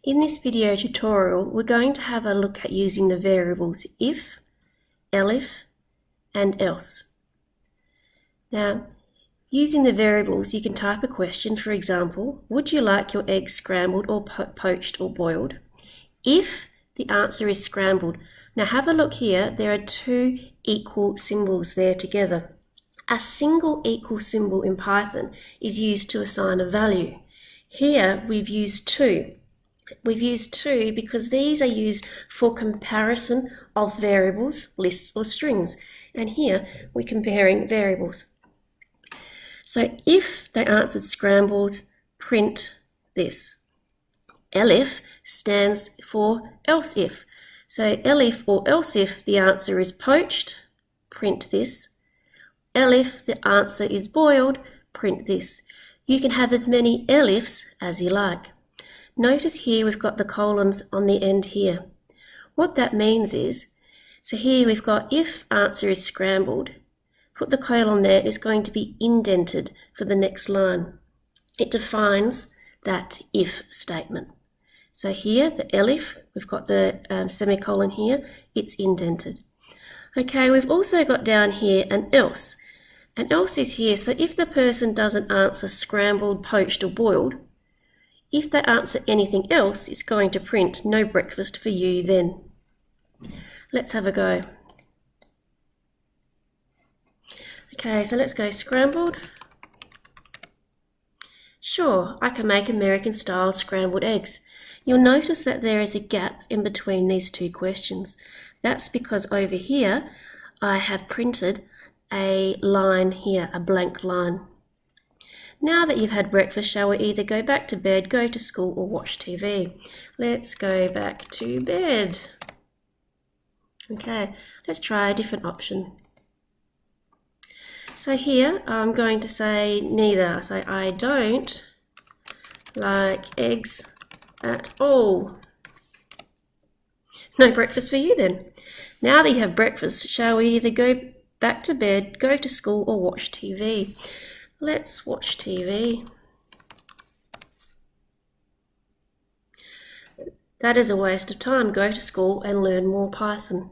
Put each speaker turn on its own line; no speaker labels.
In this video tutorial, we're going to have a look at using the variables if, elif, and else. Now, using the variables, you can type a question, for example, would you like your eggs scrambled or poached or boiled? If the answer is scrambled. Now have a look here, there are two equal symbols there together. A single equal symbol in Python is used to assign a value. Here we've used two. We've used two because these are used for comparison of variables, lists or strings. And here we're comparing variables. So if they answered scrambled, print this. Elif stands for else if. So elif or else if the answer is poached, print this. Elif the answer is boiled, print this. You can have as many elifs as you like. Notice here we've got the colons on the end here. What that means is, so here we've got if answer is scrambled, put the colon there, it's going to be indented for the next line. It defines that if statement. So here, the elif, we've got the semicolon here, it's indented. Okay, we've also got down here an else. An else is here, so if the person doesn't answer scrambled, poached or boiled, if they answer anything else, it's going to print no breakfast for you then. Let's have a go. Okay, so let's go scrambled. Sure, I can make American-style scrambled eggs. You'll notice that there is a gap in between these two questions. That's because over here, I have printed a line here, a blank line. Now that you've had breakfast, shall we either go back to bed, go to school, or watch TV? Let's go back to bed. Okay, let's try a different option. So here, I'm going to say neither. So I don't like eggs at all. No breakfast for you then. Now that you have breakfast, shall we either go back to bed, go to school, or watch TV? Let's watch TV. That is a waste of time. Go to school and learn more Python.